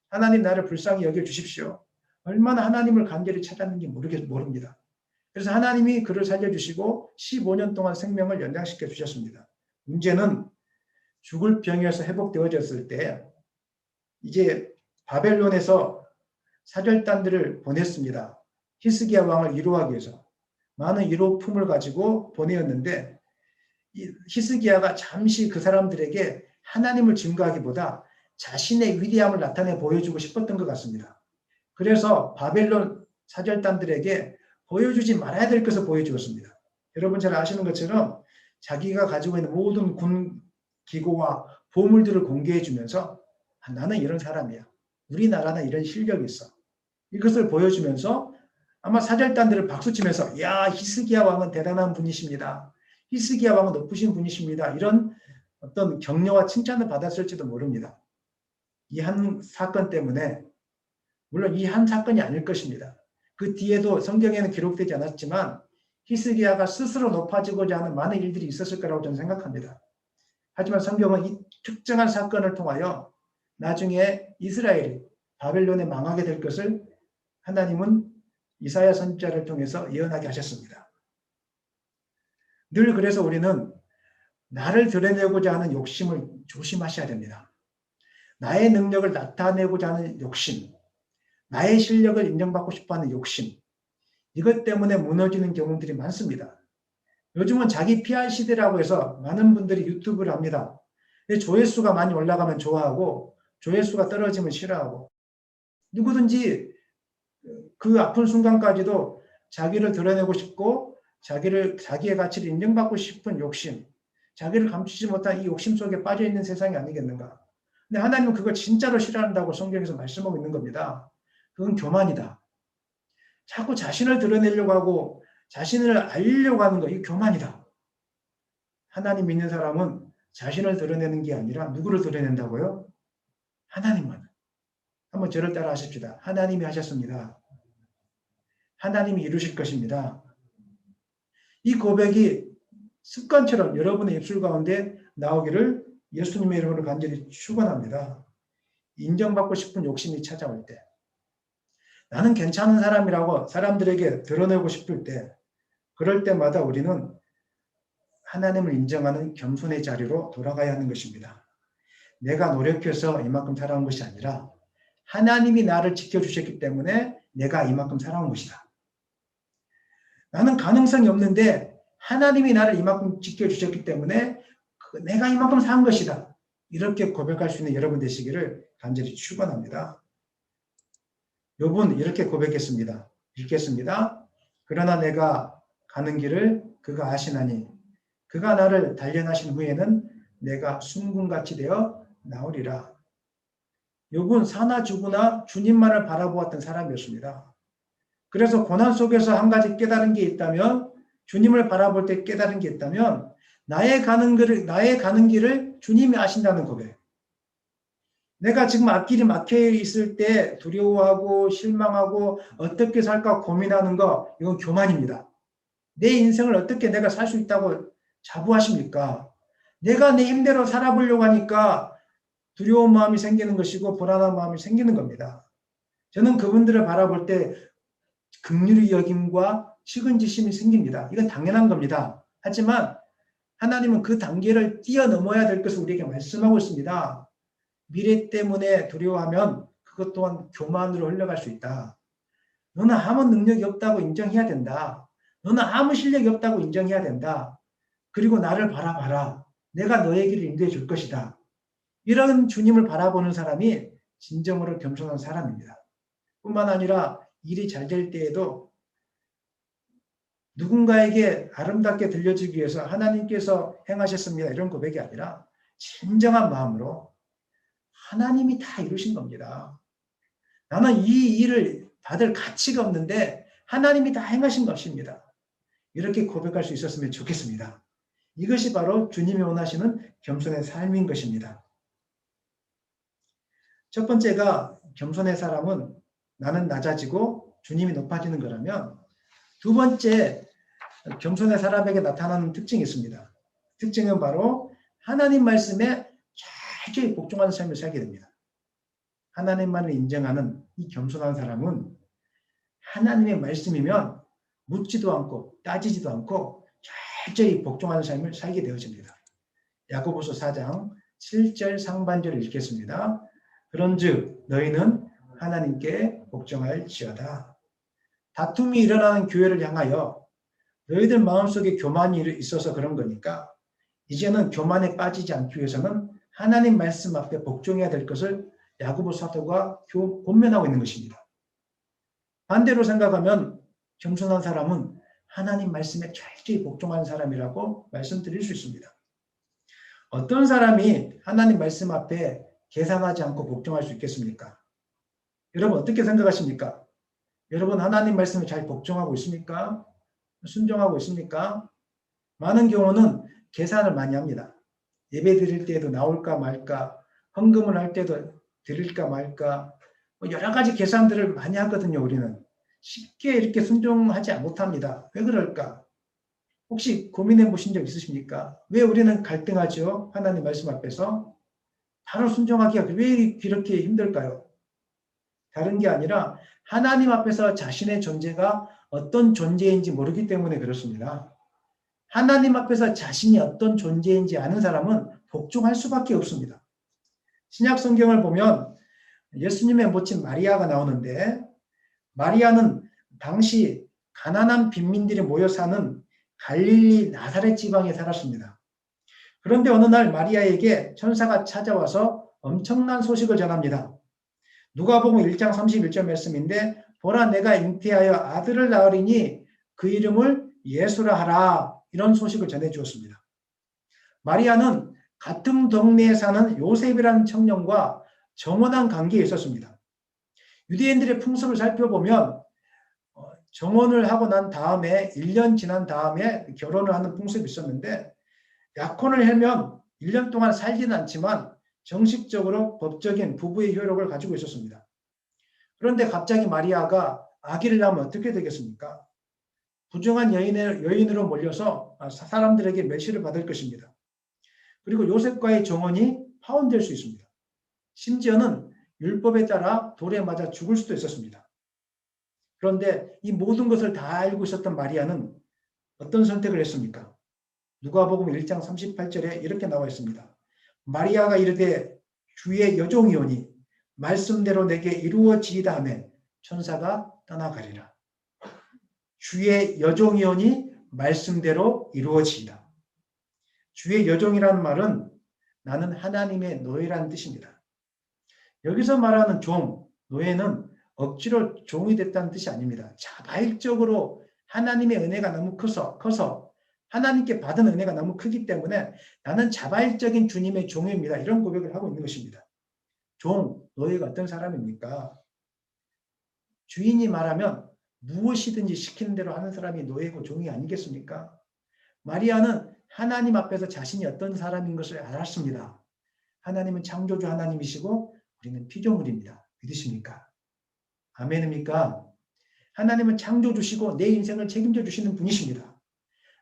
하나님 나를 불쌍히 여겨주십시오. 얼마나 하나님을 간절히 찾았는지 모릅니다. 그래서 하나님이 그를 살려주시고 15년 동안 생명을 연장시켜 주셨습니다. 문제는 죽을 병에서 회복되어졌을 때 이제 바벨론에서 사절단들을 보냈습니다. 히스기야 왕을 위로하기 위해서 많은 위로품을 가지고 보내었는데 히스기야가 잠시 그 사람들에게 하나님을 증거하기보다 자신의 위대함을 나타내 보여주고 싶었던 것 같습니다. 그래서 바벨론 사절단들에게 보여주지 말아야 될 것을 보여주었습니다. 여러분 잘 아시는 것처럼 자기가 가지고 있는 모든 군 기고와 보물들을 공개해 주면서 나는 이런 사람이야. 우리나라는 이런 실력이 있어. 이것을 보여주면서 아마 사절단들을 박수치면서 야 히스기야 왕은 대단한 분이십니다. 히스기야 왕은 높으신 분이십니다. 이런 어떤 격려와 칭찬을 받았을지도 모릅니다. 이 한 사건 때문에 물론 이 한 사건이 아닐 것입니다. 그 뒤에도 성경에는 기록되지 않았지만 히스기야가 스스로 높아지고자 하는 많은 일들이 있었을 거라고 저는 생각합니다. 하지만 성경은 이 특정한 사건을 통하여 나중에 이스라엘이 바벨론에 망하게 될 것을 하나님은 이사야 선지자를 통해서 예언하게 하셨습니다. 늘 그래서 우리는 나를 드러내고자 하는 욕심을 조심하셔야 됩니다. 나의 능력을 나타내고자 하는 욕심, 나의 실력을 인정받고 싶어하는 욕심, 이것 때문에 무너지는 경우들이 많습니다. 요즘은 자기 PR 시대라고 해서 많은 분들이 유튜브를 합니다. 조회수가 많이 올라가면 좋아하고 조회수가 떨어지면 싫어하고, 누구든지 그 아픈 순간까지도 자기를 드러내고 싶고 자기의 가치를 인정받고 싶은 욕심, 자기를 감추지 못한 이 욕심 속에 빠져 있는 세상이 아니겠는가. 근데 하나님은 그걸 진짜로 싫어한다고 성경에서 말씀하고 있는 겁니다. 그건 교만이다. 자꾸 자신을 드러내려고 하고 자신을 알리려고 하는 거, 이게 교만이다. 하나님 믿는 사람은 자신을 드러내는 게 아니라 누구를 드러낸다고요? 하나님만. 한번 저를 따라 하십시다. 하나님이 하셨습니다. 하나님이 이루실 것입니다. 이 고백이 습관처럼 여러분의 입술 가운데 나오기를 예수님의 이름으로 간절히 축원합니다. 인정받고 싶은 욕심이 찾아올 때, 나는 괜찮은 사람이라고 사람들에게 드러내고 싶을 때, 그럴 때마다 우리는 하나님을 인정하는 겸손의 자리로 돌아가야 하는 것입니다. 내가 노력해서 이만큼 살아온 것이 아니라 하나님이 나를 지켜주셨기 때문에 내가 이만큼 살아온 것이다. 나는 가능성이 없는데 하나님이 나를 이만큼 지켜주셨기 때문에 내가 이만큼 산 것이다. 이렇게 고백할 수 있는 여러분 되시기를 간절히 축원합니다. 욥은 이렇게 고백했습니다. 읽겠습니다. 그러나 내가 가는 길을 그가 아시나니 그가 나를 단련하신 후에는 내가 순금같이 되어 나오리라. 욥은 사나 죽으나 주님만을 바라보았던 사람이었습니다. 그래서 고난 속에서 한 가지 깨달은 게 있다면, 주님을 바라볼 때 깨달은 게 있다면 나의 가는 길을 주님이 아신다는 고백. 내가 지금 앞길이 막혀 있을 때 두려워하고 실망하고 어떻게 살까 고민하는 거, 이건 교만입니다. 내 인생을 어떻게 내가 살 수 있다고 자부하십니까? 내가 내 힘대로 살아보려고 하니까 두려운 마음이 생기는 것이고 불안한 마음이 생기는 겁니다. 저는 그분들을 바라볼 때 긍휼의 여김과 측은지심이 생깁니다. 이건 당연한 겁니다. 하지만 하나님은 그 단계를 뛰어넘어야 될 것을 우리에게 말씀하고 있습니다. 미래 때문에 두려워하면 그것 또한 교만으로 흘러갈 수 있다. 너는 아무 능력이 없다고 인정해야 된다. 너는 아무 실력이 없다고 인정해야 된다. 그리고 나를 바라봐라. 내가 너의 길을 인도해 줄 것이다. 이런 주님을 바라보는 사람이 진정으로 겸손한 사람입니다. 뿐만 아니라 일이 잘 될 때에도 누군가에게 아름답게 들려주기 위해서 하나님께서 행하셨습니다. 이런 고백이 아니라 진정한 마음으로 하나님이 다 이루신 겁니다. 나는 이 일을 받을 가치가 없는데 하나님이 다 행하신 것입니다. 이렇게 고백할 수 있었으면 좋겠습니다. 이것이 바로 주님이 원하시는 겸손의 삶인 것입니다. 첫 번째가 겸손의 사람은 나는 낮아지고 주님이 높아지는 거라면, 두 번째 겸손의 사람에게 나타나는 특징이 있습니다. 특징은 바로 하나님 말씀에 철저히 복종하는 삶을 살게 됩니다. 하나님만을 인정하는 이 겸손한 사람은 하나님의 말씀이면 묻지도 않고 따지지도 않고 철저히 복종하는 삶을 살게 되어집니다. 야고보서 4장 7절 상반절을 읽겠습니다. 그런즉 너희는 하나님께 복종할지어다. 다툼이 일어나는 교회를 향하여 너희들 마음속에 교만이 있어서 그런 거니까 이제는 교만에 빠지지 않기 위해서는 하나님 말씀 앞에 복종해야 될 것을 야고보 사도가 권면하고 있는 것입니다. 반대로 생각하면 겸손한 사람은 하나님 말씀에 철저히 복종하는 사람이라고 말씀드릴 수 있습니다. 어떤 사람이 하나님 말씀 앞에 계산하지 않고 복종할 수 있겠습니까? 여러분 어떻게 생각하십니까? 여러분 하나님 말씀에 잘 복종하고 있습니까? 순종하고 있습니까? 많은 경우는 계산을 많이 합니다. 예배 드릴 때도 나올까 말까, 헌금을 할 때도 드릴까 말까, 여러 가지 계산들을 많이 하거든요. 우리는 쉽게 이렇게 순종하지 못합니다. 왜 그럴까? 혹시 고민해 보신 적 있으십니까? 왜 우리는 갈등하죠? 하나님 말씀 앞에서 바로 순종하기가 왜 이렇게 힘들까요? 다른 게 아니라 하나님 앞에서 자신의 존재가 어떤 존재인지 모르기 때문에 그렇습니다. 하나님 앞에서 자신이 어떤 존재인지 아는 사람은 복종할 수밖에 없습니다. 신약 성경을 보면 예수님의 모친 마리아가 나오는데, 마리아는 당시 가난한 빈민들이 모여 사는 갈릴리 나사렛 지방에 살았습니다. 그런데 어느 날 마리아에게 천사가 찾아와서 엄청난 소식을 전합니다. 누가복음 1장 31절 말씀인데 보라 내가 잉태하여 아들을 낳으리니 그 이름을 예수라 하라. 이런 소식을 전해주었습니다. 마리아는 같은 동네에 사는 요셉이라는 청년과 정원한 관계에 있었습니다. 유대인들의 풍습을 살펴보면 정혼을 하고 난 다음에 1년 지난 다음에 결혼을 하는 풍습이 있었는데 약혼을 하면 1년 동안 살지는 않지만 정식적으로 법적인 부부의 효력을 가지고 있었습니다. 그런데 갑자기 마리아가 아기를 낳으면 어떻게 되겠습니까? 부정한 여인으로 몰려서 사람들에게 멸시를 받을 것입니다. 그리고 요셉과의 정혼이 파혼될 수 있습니다. 심지어는 율법에 따라 돌에 맞아 죽을 수도 있었습니다. 그런데 이 모든 것을 다 알고 있었던 마리아는 어떤 선택을 했습니까? 누가복음 1장 38절에 이렇게 나와 있습니다. 마리아가 이르되 주의 여종이오니 말씀대로 내게 이루어지이다 하매 천사가 떠나가리라. 주의 여종이오니 말씀대로 이루어지이다. 주의 여종이라는 말은 나는 하나님의 노예라는 뜻입니다. 여기서 말하는 종, 노예는 억지로 종이 됐다는 뜻이 아닙니다. 자발적으로 하나님의 은혜가 너무 커서 하나님께 받은 은혜가 너무 크기 때문에 나는 자발적인 주님의 종입니다. 이런 고백을 하고 있는 것입니다. 종, 노예가 어떤 사람입니까? 주인이 말하면 무엇이든지 시키는 대로 하는 사람이 노예고 종이 아니겠습니까? 마리아는 하나님 앞에서 자신이 어떤 사람인 것을 알았습니다. 하나님은 창조주 하나님이시고 우리는 피조물입니다. 믿으십니까? 아멘입니까? 하나님은 창조주시고 내 인생을 책임져 주시는 분이십니다.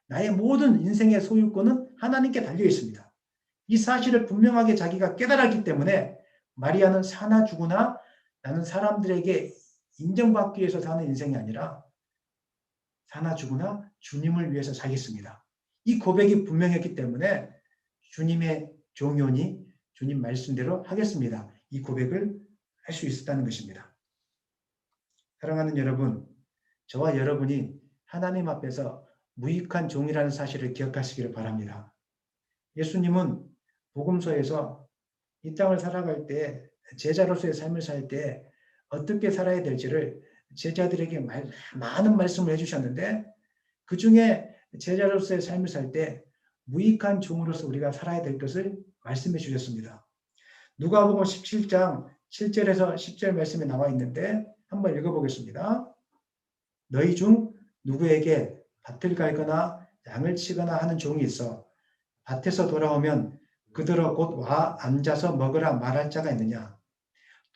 나의 모든 인생의 소유권은 하나님께 달려 있습니다. 이 사실을 분명하게 자기가 깨달았기 때문에 마리아는 사나 죽으나 나는 사람들에게 인정받기 위해서 사는 인생이 아니라 사나 죽으나 주님을 위해서 살겠습니다. 이 고백이 분명했기 때문에 주님의 종이오니 주님 말씀대로 하겠습니다. 이 고백을 할 수 있었다는 것입니다. 사랑하는 여러분, 저와 여러분이 하나님 앞에서 무익한 종이라는 사실을 기억하시기를 바랍니다. 예수님은 복음서에서 이 땅을 살아갈 때 제자로서의 삶을 살 때 어떻게 살아야 될지를 제자들에게 많은 말씀을 해주셨는데 그 중에 제자로서의 삶을 살 때 무익한 종으로서 우리가 살아야 될 것을 말씀해 주셨습니다. 누가복음 17장 7절에서 10절 말씀에 나와 있는데 한번 읽어보겠습니다. 너희 중 누구에게 밭을 갈거나 양을 치거나 하는 종이 있어 밭에서 돌아오면 그더러 곧 와 앉아서 먹으라 말할 자가 있느냐?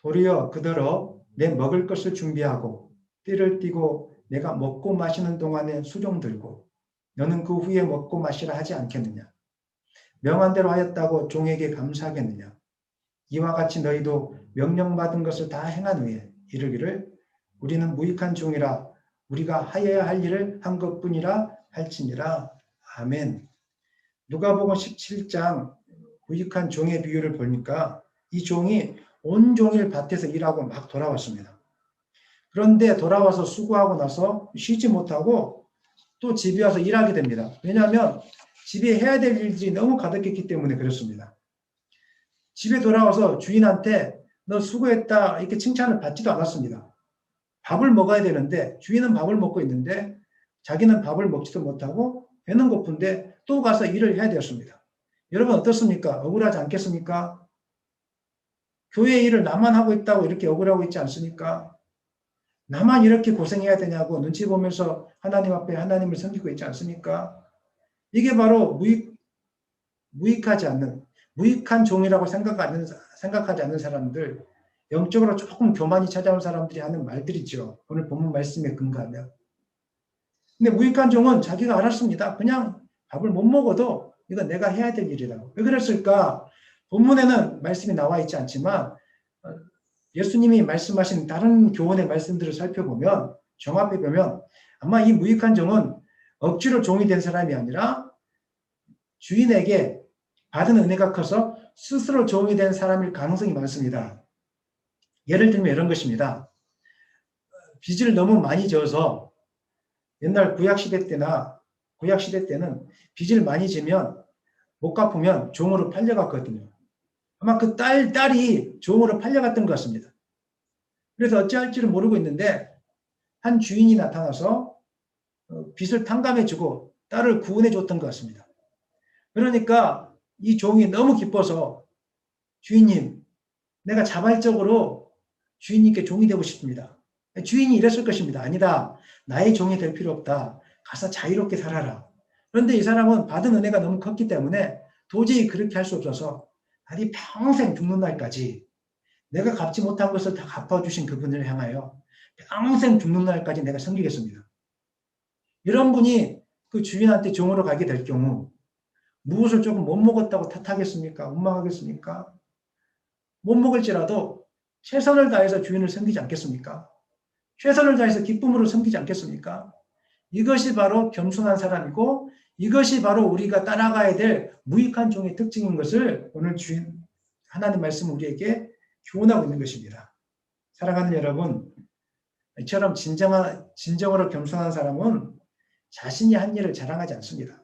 도리어 그더러 내 먹을 것을 준비하고 띠를 띠고 내가 먹고 마시는 동안에 수종 들고 너는 그 후에 먹고 마시라 하지 않겠느냐? 명한 대로 하였다고 종에게 감사하겠느냐? 이와 같이 너희도 명령받은 것을 다 행한 후에 이르기를 우리는 무익한 종이라 우리가 하여야 할 일을 한 것뿐이라 할지니라. 아멘. 누가복음 17장 무익한 종의 비유를 보니까 이 종이 온종일 밭에서 일하고 막 돌아왔습니다. 그런데 돌아와서 수고하고 나서 쉬지 못하고 또 집에 와서 일하게 됩니다. 왜냐하면 집에 해야 될 일들이 너무 가득했기 때문에 그렇습니다. 집에 돌아와서 주인한테 너 수고했다 이렇게 칭찬을 받지도 않았습니다. 밥을 먹어야 되는데 주인은 밥을 먹고 있는데 자기는 밥을 먹지도 못하고 배는 고픈데 또 가서 일을 해야 되었습니다. 여러분 어떻습니까? 억울하지 않겠습니까? 교회 일을 나만 하고 있다고 이렇게 억울하고 있지 않습니까? 나만 이렇게 고생해야 되냐고 눈치 보면서 하나님 앞에 하나님을 섬기고 있지 않습니까? 이게 바로 무익하지 않는 무익한 종이라고 생각하지 않는 사람들, 영적으로 조금 교만이 찾아온 사람들이 하는 말들이죠. 오늘 본문 말씀에 근거하면. 근데 무익한 종은 자기가 알았습니다. 그냥 밥을 못 먹어도 이건 내가 해야 될 일이라고. 왜 그랬을까? 본문에는 말씀이 나와 있지 않지만 예수님이 말씀하신 다른 교훈의 말씀들을 살펴보면 종합해 보면 아마 이 무익한 종은 억지로 종이 된 사람이 아니라 주인에게 받은 은혜가 커서 스스로 종이 된 사람일 가능성이 많습니다. 예를 들면 이런 것입니다. 빚을 너무 많이 져서 옛날 구약시대 때는 빚을 많이 지면 못 갚으면 종으로 팔려갔거든요. 아마 그 딸이 종으로 팔려갔던 것 같습니다. 그래서 어찌할지를 모르고 있는데 한 주인이 나타나서 빚을 탕감해주고 딸을 구원해줬던 것 같습니다. 그러니까 이 종이 너무 기뻐서 주인님, 내가 자발적으로 주인님께 종이 되고 싶습니다. 주인이 이랬을 것입니다. 아니다. 나의 종이 될 필요 없다. 가서 자유롭게 살아라. 그런데 이 사람은 받은 은혜가 너무 컸기 때문에 도저히 그렇게 할 수 없어서 아니 평생 죽는 날까지 내가 갚지 못한 것을 다 갚아주신 그분을 향하여 평생 죽는 날까지 내가 섬기겠습니다. 이런 분이 그 주인한테 종으로 가게 될 경우 무엇을 조금 못 먹었다고 탓하겠습니까? 원망하겠습니까? 못 먹을지라도 최선을 다해서 주인을 섬기지 않겠습니까? 최선을 다해서 기쁨으로 섬기지 않겠습니까? 이것이 바로 겸손한 사람이고 이것이 바로 우리가 따라가야 될 무익한 종의 특징인 것을 오늘 주인 하나님 말씀은 우리에게 교훈하고 있는 것입니다. 사랑하는 여러분, 이처럼 진정으로 겸손한 사람은 자신이 한 일을 자랑하지 않습니다.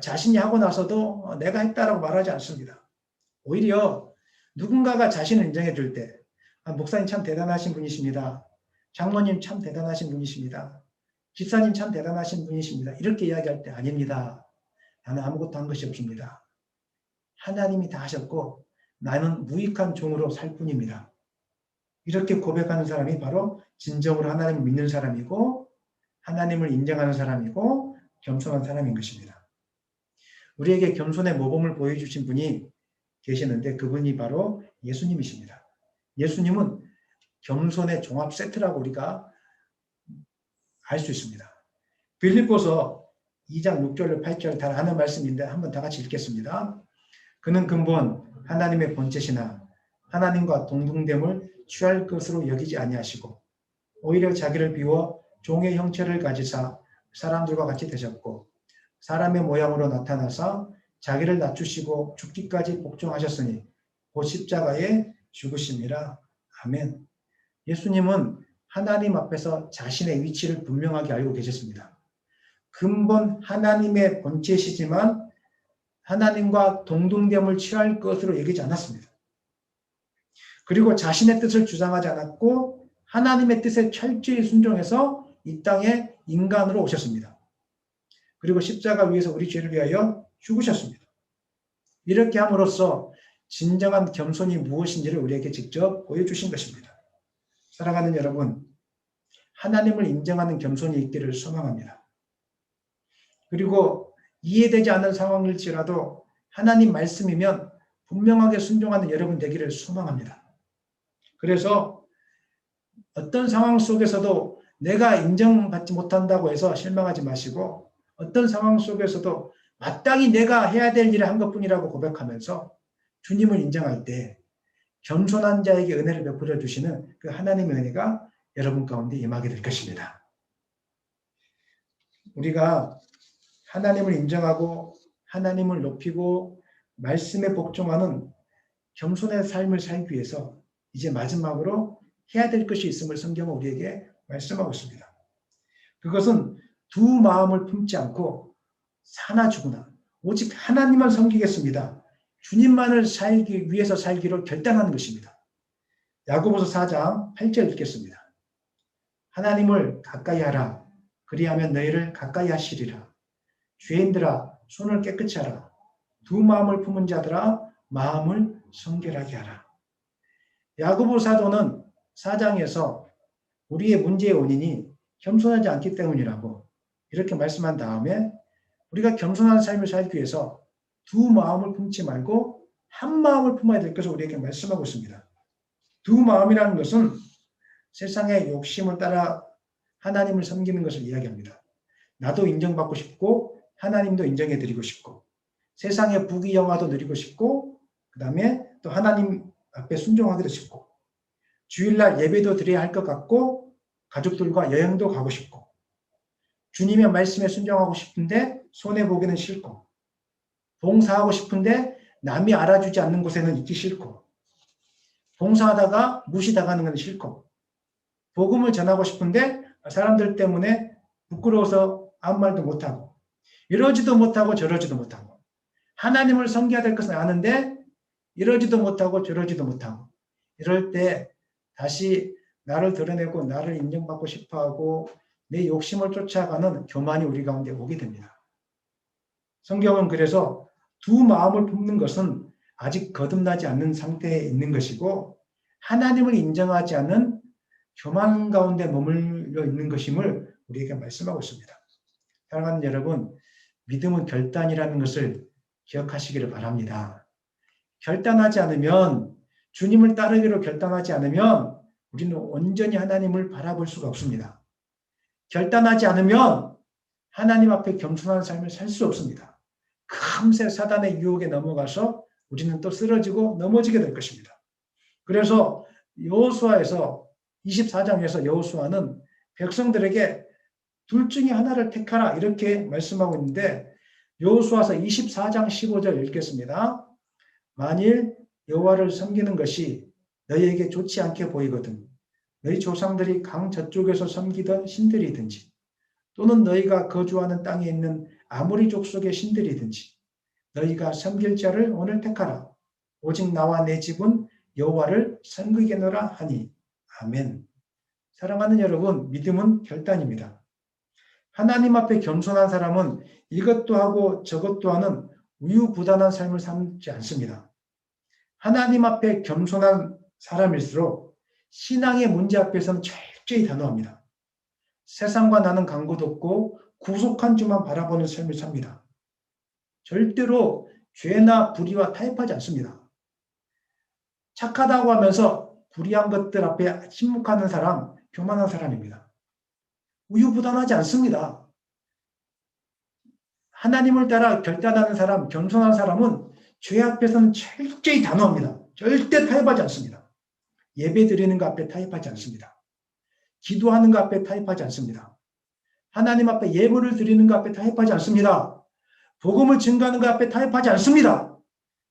자신이 하고 나서도 내가 했다라고 말하지 않습니다. 오히려 누군가가 자신을 인정해 줄 때 목사님 참 대단하신 분이십니다. 장로님 참 대단하신 분이십니다. 집사님 참 대단하신 분이십니다. 이렇게 이야기할 때 아닙니다. 나는 아무것도 한 것이 없습니다. 하나님이 다 하셨고 나는 무익한 종으로 살 뿐입니다. 이렇게 고백하는 사람이 바로 진정으로 하나님을 믿는 사람이고 하나님을 인정하는 사람이고 겸손한 사람인 것입니다. 우리에게 겸손의 모범을 보여주신 분이 계시는데 그분이 바로 예수님이십니다. 예수님은 겸손의 종합 세트라고 우리가 알 수 있습니다. 빌립보서 2장 6절 8절 다 하는 말씀인데 한번 다 같이 읽겠습니다. 그는 근본 하나님의 본체시나 하나님과 동등됨을 취할 것으로 여기지 아니하시고 오히려 자기를 비워 종의 형체를 가지사 사람들과 같이 되셨고 사람의 모양으로 나타나사 자기를 낮추시고 죽기까지 복종하셨으니 곧 십자가에 죽으심이라. 아멘. 예수님은 하나님 앞에서 자신의 위치를 분명하게 알고 계셨습니다. 근본 하나님의 본체시지만 하나님과 동등됨을 취할 것으로 여기지 않았습니다. 그리고 자신의 뜻을 주장하지 않았고 하나님의 뜻에 철저히 순종해서 이 땅에 인간으로 오셨습니다. 그리고 십자가 위에서 우리 죄를 위하여 죽으셨습니다. 이렇게 함으로써 진정한 겸손이 무엇인지를 우리에게 직접 보여주신 것입니다. 사랑하는 여러분, 하나님을 인정하는 겸손이 있기를 소망합니다. 그리고 이해되지 않는 상황일지라도 하나님 말씀이면 분명하게 순종하는 여러분 되기를 소망합니다. 그래서 어떤 상황 속에서도 내가 인정받지 못한다고 해서 실망하지 마시고 어떤 상황 속에서도 마땅히 내가 해야 될 일을 한 것뿐이라고 고백하면서 주님을 인정할 때 겸손한 자에게 은혜를 베풀어 주시는 그 하나님의 은혜가 여러분 가운데 임하게 될 것입니다. 우리가 하나님을 인정하고 하나님을 높이고 말씀에 복종하는 겸손의 삶을 살기 위해서 이제 마지막으로 해야 될 것이 있음을 성경은 우리에게 말씀하고 있습니다. 그것은 두 마음을 품지 않고 사나 죽으나 오직 하나님만 섬기겠습니다. 주님만을 살기 위해서 살기로 결단하는 것입니다. 야고보서 4장 8절 읽겠습니다. 하나님을 가까이 하라. 그리하면 너희를 가까이 하시리라. 죄인들아 손을 깨끗이 하라. 두 마음을 품은 자들아 마음을 성결하게 하라. 야고보 사도는 4장에서 우리의 문제의 원인이 겸손하지 않기 때문이라고 이렇게 말씀한 다음에 우리가 겸손한 삶을 살기 위해서 두 마음을 품지 말고 한 마음을 품어야 될 것을 우리에게 말씀하고 있습니다. 두 마음이라는 것은 세상의 욕심을 따라 하나님을 섬기는 것을 이야기합니다. 나도 인정받고 싶고 하나님도 인정해드리고 싶고 세상의 부귀영화도 누리고 싶고 그 다음에 또 하나님 앞에 순종하기도 싶고 주일날 예배도 드려야 할 것 같고 가족들과 여행도 가고 싶고 주님의 말씀에 순종하고 싶은데 손해보기는 싫고 봉사하고 싶은데 남이 알아주지 않는 곳에는 있기 싫고 봉사하다가 무시당하는 건 싫고 복음을 전하고 싶은데 사람들 때문에 부끄러워서 아무 말도 못하고 이러지도 못하고 저러지도 못하고 하나님을 섬겨야 될 것은 아는데 이러지도 못하고 저러지도 못하고 이럴 때 다시 나를 드러내고 나를 인정받고 싶어하고 내 욕심을 쫓아가는 교만이 우리 가운데 오게 됩니다. 성경은 그래서 두 마음을 품는 것은 아직 거듭나지 않는 상태에 있는 것이고 하나님을 인정하지 않는 교만 가운데 머물러 있는 것임을 우리에게 말씀하고 있습니다. 사랑하는 여러분, 믿음은 결단이라는 것을 기억하시기를 바랍니다. 결단하지 않으면, 주님을 따르기로 결단하지 않으면 우리는 온전히 하나님을 바라볼 수가 없습니다. 결단하지 않으면 하나님 앞에 겸손한 삶을 살 수 없습니다. 금세 사단의 유혹에 넘어가서 우리는 또 쓰러지고 넘어지게 될 것입니다. 그래서 여호수아에서 24장에서 여호수아는 백성들에게 둘 중에 하나를 택하라 이렇게 말씀하고 있는데 여호수아서 24장 15절 읽겠습니다. 만일 여호와를 섬기는 것이 너희에게 좋지 않게 보이거든 너희 조상들이 강 저쪽에서 섬기던 신들이든지 또는 너희가 거주하는 땅에 있는 아모리 족속의 신들이든지 너희가 섬길 자를 오늘 택하라. 오직 나와 내 집은 여호와를 섬기겠노라 하니. 아멘. 사랑하는 여러분, 믿음은 결단입니다. 하나님 앞에 겸손한 사람은 이것도 하고 저것도 하는 우유부단한 삶을 살지 않습니다. 하나님 앞에 겸손한 사람일수록 신앙의 문제 앞에서는 철저히 단호합니다. 세상과 나는 관계도 없고 구속한 주만 바라보는 삶을 삽니다. 절대로 죄나 불의와 타협하지 않습니다. 착하다고 하면서 불의한 것들 앞에 침묵하는 사람, 교만한 사람입니다. 우유부단하지 않습니다. 하나님을 따라 결단하는 사람, 겸손한 사람은 죄 앞에서는 철저히 단호합니다. 절대 타협하지 않습니다. 예배 드리는 것 앞에 타협하지 않습니다. 기도하는 것 앞에 타협하지 않습니다. 하나님 앞에 예물을 드리는 것 앞에 타협하지 않습니다. 복음을 증거하는 것 앞에 타협하지 않습니다.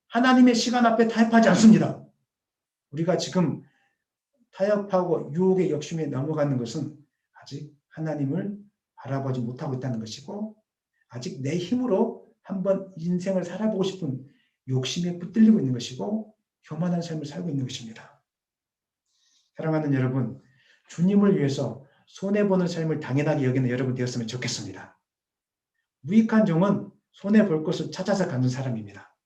하나님의 시간 앞에 타협하지 않습니다. 우리가 지금 타협하고 유혹의 욕심에 넘어가는 것은 아직 하나님을 바라보지 못하고 있다는 것이고 아직 내 힘으로 한번 인생을 살아보고 싶은 욕심에 붙들리고 있는 것이고 교만한 삶을 살고 있는 것입니다. 사랑하는 여러분, 주님을 위해서 손해보는 삶을 당연하게 여기는 여러분 되었으면 좋겠습니다. 무익한 종은 손해볼 것을 찾아서 가는 사람입니다.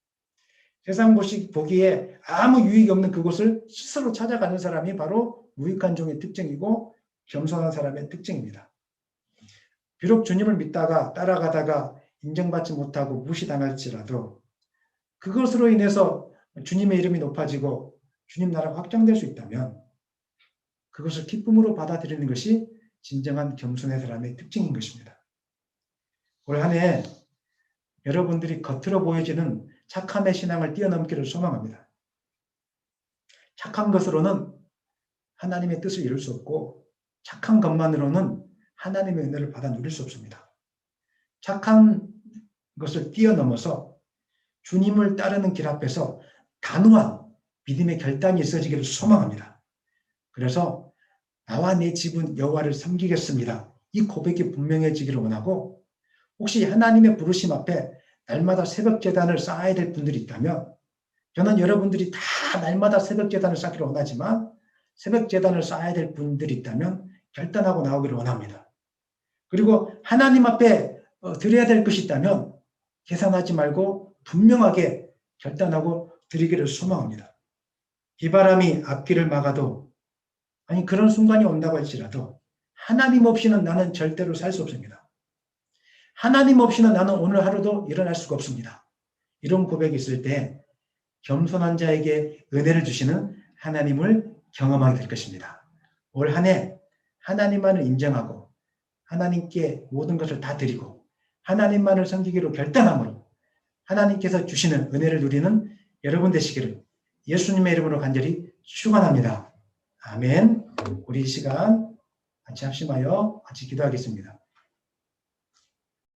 세상 보기에 아무 유익이 없는 그곳을 스스로 찾아가는 사람이 바로 무익한 종의 특징이고 겸손한 사람의 특징입니다. 비록 주님을 믿다가 따라가다가 인정받지 못하고 무시당할지라도 그것으로 인해서 주님의 이름이 높아지고 주님 나라가 확장될 수 있다면 그것을 기쁨으로 받아들이는 것이 진정한 겸손의 사람의 특징인 것입니다. 올 한 해 여러분들이 겉으로 보여지는 착함의 신앙을 뛰어넘기를 소망합니다. 착한 것으로는 하나님의 뜻을 이룰 수 없고 착한 것만으로는 하나님의 은혜를 받아 누릴 수 없습니다. 착한 것을 뛰어넘어서 주님을 따르는 길 앞에서 단호한 믿음의 결단이 있어지기를 소망합니다. 그래서 나와 내 집은 여호와를 섬기겠습니다. 이 고백이 분명해지기를 원하고 혹시 하나님의 부르심 앞에 날마다 새벽 제단을 쌓아야 될 분들이 있다면 저는 여러분들이 다 날마다 새벽 제단을 쌓기를 원하지만 새벽 제단을 쌓아야 될 분들이 있다면 결단하고 나오기를 원합니다. 그리고 하나님 앞에 드려야 될 것이 있다면 계산하지 말고 분명하게 결단하고 드리기를 소망합니다. 비바람이 앞길을 막아도 아니 그런 순간이 온다고 할지라도 하나님 없이는 나는 절대로 살 수 없습니다. 하나님 없이는 나는 오늘 하루도 일어날 수가 없습니다. 이런 고백이 있을 때 겸손한 자에게 은혜를 주시는 하나님을 경험하게 될 것입니다. 올 한 해 하나님만을 인정하고 하나님께 모든 것을 다 드리고 하나님만을 섬기기로 결단함으로 하나님께서 주시는 은혜를 누리는 여러분 되시기를 예수님의 이름으로 간절히 축원합니다. 아멘. 우리 이 시간 같이 합심하여 같이 기도하겠습니다.